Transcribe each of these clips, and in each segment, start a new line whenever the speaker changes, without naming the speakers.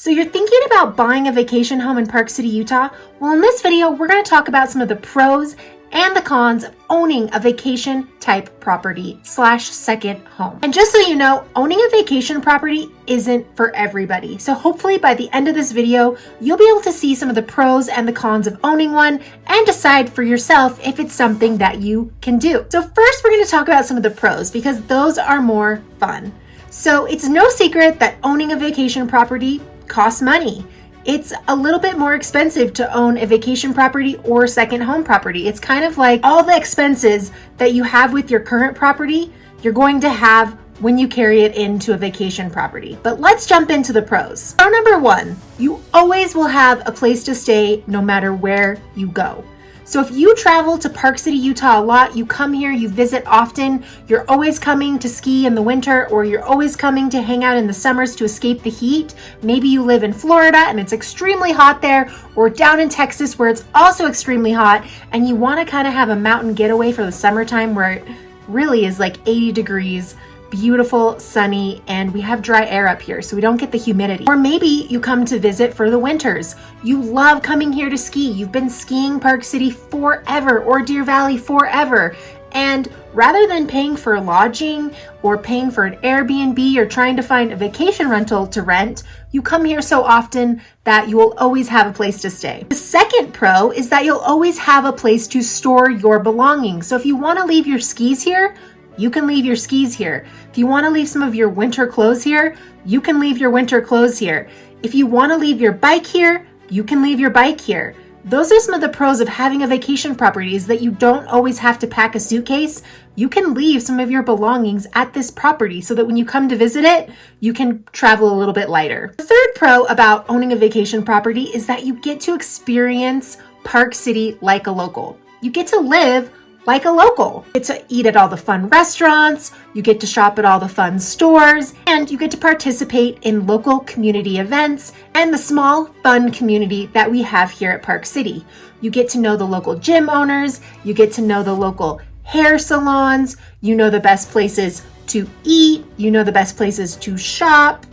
So you're thinking about buying a vacation home in Park City, Utah? Well, in this video, we're going to talk about some of the pros and the cons of owning a vacation type property / second home. And just so you know, owning a vacation property isn't for everybody. So hopefully by the end of this video, you'll be able to see some of the pros and the cons of owning one and decide for yourself if it's something that you can do. So first, we're going to talk about some of the pros because those are more fun. So it's no secret that owning a vacation property costs money. It's a little bit more expensive to own a vacation property or second home property. It's kind of like all the expenses that you have with your current property, you're going to have when you carry it into a vacation property. But let's jump into the pros. Pro number one, you always will have a place to stay no matter where you go. So if you travel to Park City, Utah a lot, you come here, you visit often, you're always coming to ski in the winter, or you're always coming to hang out in the summers to escape the heat. Maybe you live in Florida and it's extremely hot there, or down in Texas where it's also extremely hot, and you want to kind of have a mountain getaway for the summertime where it really is like 80 degrees, beautiful, sunny, and we have dry air up here, so we don't get the humidity. Or maybe you come to visit for the winters. You love coming here to ski. You've been skiing Park City forever, or Deer Valley forever. And rather than paying for lodging or paying for an Airbnb or trying to find a vacation rental to rent, you come here so often that you will always have a place to stay. The second pro is that you'll always have a place to store your belongings. So if you want to leave your skis here, you can leave your skis here. If you want to leave some of your winter clothes here, you can leave your winter clothes here. If you want to leave your bike here, you can leave your bike here. Those are some of the pros of having a vacation property, is that you don't always have to pack a suitcase. You can leave some of your belongings at this property so that when you come to visit it, you can travel a little bit lighter. The third pro about owning a vacation property is that you get to experience Park City like a local. You get to live like a local. You get to eat at all the fun restaurants, you get to shop at all the fun stores, and you get to participate in local community events and the small, fun community that we have here at Park City. You get to know the local gym owners, you get to know the local hair salons, you know the best places to eat, you know the best places to shop,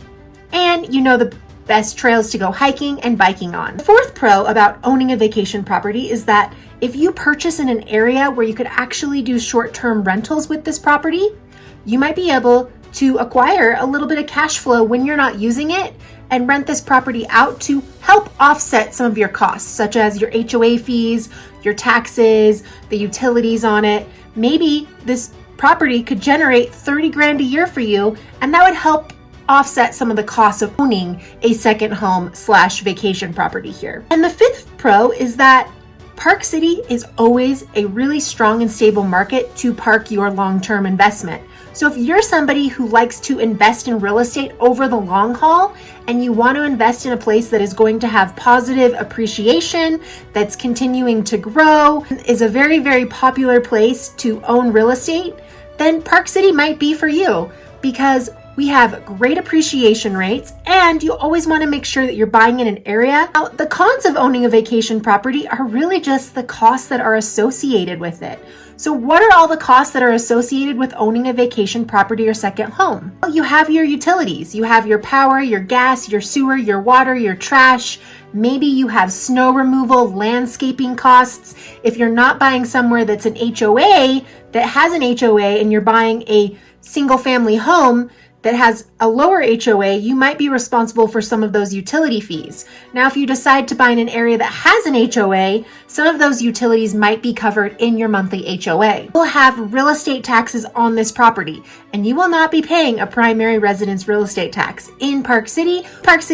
and you know the best trails to go hiking and biking on. The fourth pro about owning a vacation property is that if you purchase in an area where you could actually do short-term rentals with this property, you might be able to acquire a little bit of cash flow when you're not using it and rent this property out to help offset some of your costs, such as your HOA fees, your taxes, the utilities on it. Maybe this property could generate 30 grand a year for you, and that would help offset some of the costs of owning a second home / vacation property here. And the fifth pro is that Park City is always a really strong and stable market to park your long-term investment. So if you're somebody who likes to invest in real estate over the long haul and you want to invest in a place that is going to have positive appreciation, that's continuing to grow, is a very, very popular place to own real estate, then Park City might be for you, because we have great appreciation rates, and you always want to make sure that you're buying in an area. Now, the cons of owning a vacation property are really just the costs that are associated with it. So what are all the costs that are associated with owning a vacation property or second home? Well, you have your utilities. You have your power, your gas, your sewer, your water, your trash. Maybe you have snow removal, landscaping costs. If you're not buying somewhere that's an HOA, that has an HOA, and you're buying a single family home that has a lower HOA, you might be responsible for some of those utility fees. Now, if you decide to buy in an area that has an HOA, some of those utilities might be covered in your monthly HOA. You'll have real estate taxes on this property, and you will not be paying a primary residence real estate tax. In Park City,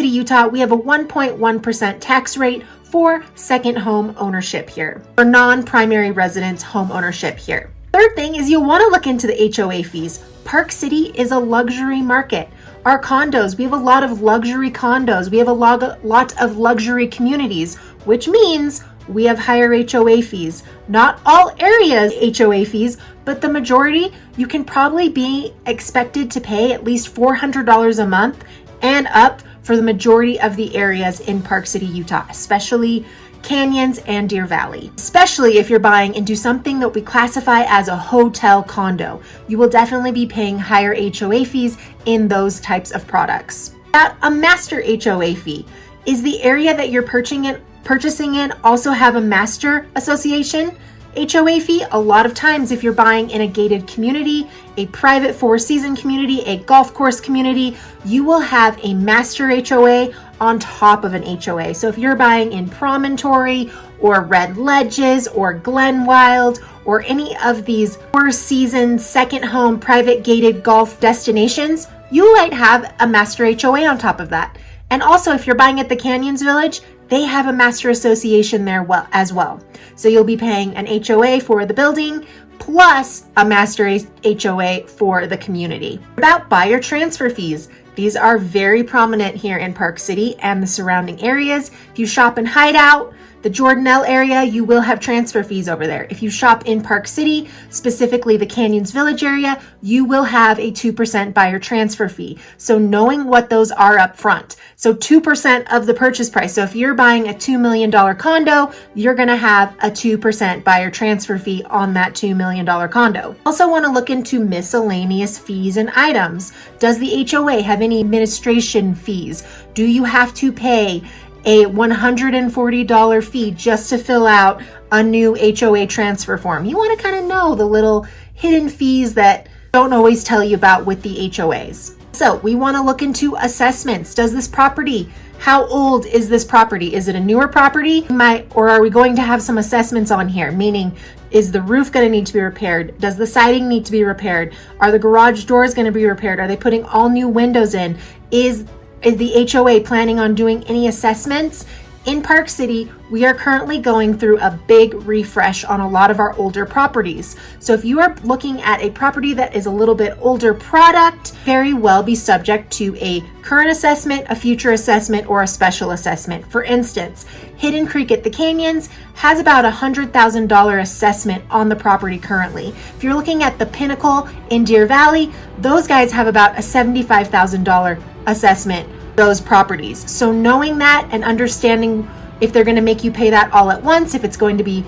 Utah, we have a 1.1% tax rate for second home ownership here, for non-primary residence home ownership here. Third thing is you'll want to look into the HOA fees. Park City is a luxury market. Our condos, we have a lot of luxury condos. We have a lot of luxury communities, which means we have higher HOA fees. Not all areas HOA fees, but the majority, you can probably be expected to pay at least $400 a month and up for the majority of the areas in Park City, Utah, especially Canyons and Deer Valley. Especially if you're buying into something that we classify as a hotel condo, you will definitely be paying higher HOA fees in those types of products. About a master HOA fee. Is the area that you're purchasing in also have a master association HOA fee? A lot of times if you're buying in a gated community, a private four-season community, a golf course community, you will have a master HOA on top of an HOA. So if you're buying in Promontory or Red Ledges or Glenwild or any of these four-season second home private gated golf destinations, you might have a master HOA on top of that. And also if you're buying at the Canyons Village, they have a master association there as well. So you'll be paying an HOA for the building plus a master HOA for the community. About buyer transfer fees. These are very prominent here in Park City and the surrounding areas. If you shop in Hideout, the Jordanelle area, you will have transfer fees over there. If you shop in Park City, specifically the Canyons Village area, you will have a 2% buyer transfer fee. So knowing what those are up front. So 2% of the purchase price. So if you're buying a $2 million condo, you're gonna have a 2% buyer transfer fee on that $2 million condo. Also wanna look into miscellaneous fees and items. Does the HOA have any administration fees? Do you have to pay a $140 fee just to fill out a new HOA transfer form? You want to kind of know the little hidden fees that don't always tell you about with the HOAs. So we want to look into assessments. Does this property, how old is this property? Is it a newer property? Or are we going to have some assessments on here? Meaning, is the roof going to need to be repaired? Does the siding need to be repaired? Are the garage doors going to be repaired? Are they putting all new windows in? Is the HOA planning on doing any assessments? In Park City, we are currently going through a big refresh on a lot of our older properties. So if you are looking at a property that is a little bit older product, very well be subject to a current assessment, a future assessment, or a special assessment. For instance, Hidden Creek at the Canyons has about $100,000 assessment on the property currently. If you're looking at the Pinnacle in Deer Valley, those guys have about a $75,000 assessment, those properties. So knowing that and understanding if they're going to make you pay that all at once, if it's going to be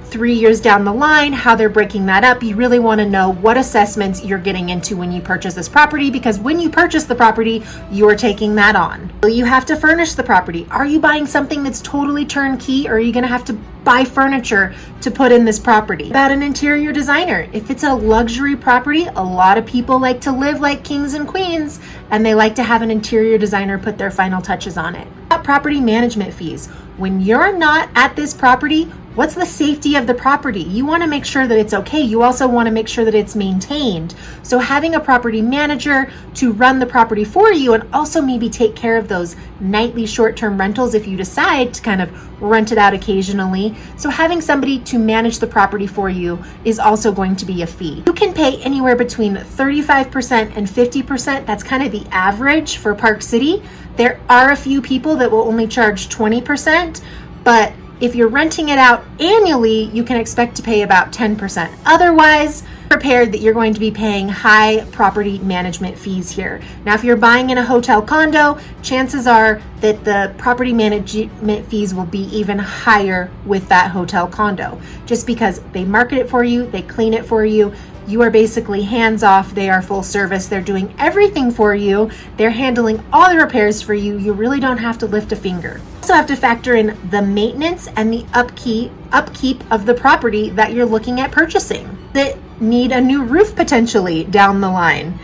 3 years down the line, how they're breaking that up, you really want to know what assessments you're getting into when you purchase this property, because when you purchase the property, you are taking that on. Will you have to furnish the property? Are you buying something that's totally turnkey, or are you going to have to buy furniture to put in this property? About an interior designer. If it's a luxury property, a lot of people like to live like kings and queens, and they like to have an interior designer put their final touches on it. About property management fees. When you're not at this property, what's the safety of the property? You want to make sure that it's okay. You also want to make sure that it's maintained. So having a property manager to run the property for you and also maybe take care of those nightly short-term rentals if you decide to kind of rent it out occasionally. So having somebody to manage the property for you is also going to be a fee. You can pay anywhere between 35% and 50%. That's kind of the average for Park City. There are a few people that will only charge 20%, but if you're renting it out annually, you can expect to pay about 10%. Otherwise, prepared that you're going to be paying high property management fees here. Now, if you're buying in a hotel condo, chances are that the property management fees will be even higher with that hotel condo, just because they market it for you, they clean it for you. You are basically hands off. They are full service. They're doing everything for you. They're handling all the repairs for you. You really don't have to lift a finger. You also have to factor in the maintenance and the upkeep of the property that you're looking at purchasing. Does it need a new roof potentially down the line?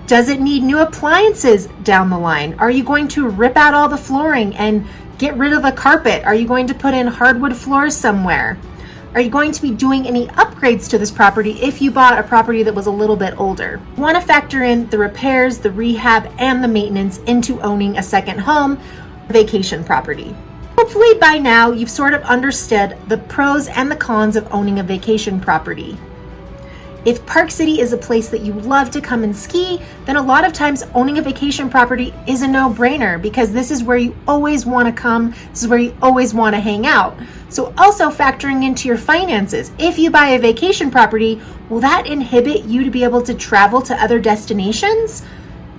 Does it need new appliances down the line? Are you going to rip out all the flooring and get rid of the carpet? Are you going to put in hardwood floors somewhere? Are you going to be doing any upgrades to this property if you bought a property that was a little bit older? You want to factor in the repairs, the rehab, and the maintenance into owning a second home or vacation property. Hopefully by now you've sort of understood the pros and the cons of owning a vacation property. If Park City is a place that you love to come and ski, then a lot of times owning a vacation property is a no-brainer, because this is where you always want to come, this is where you always want to hang out. So also factoring into your finances, if you buy a vacation property, will that inhibit you to be able to travel to other destinations?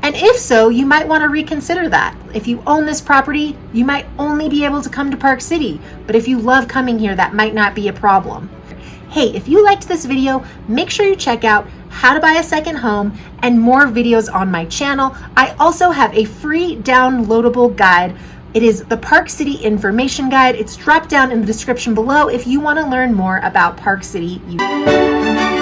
And if so, you might want to reconsider that. If you own this property, you might only be able to come to Park City, but if you love coming here, that might not be a problem. Hey, if you liked this video, make sure you check out how to buy a second home and more videos on my channel. I also have a free downloadable guide. It is the Park City Information Guide. It's dropped down in the description below if you want to learn more about Park City, Utah.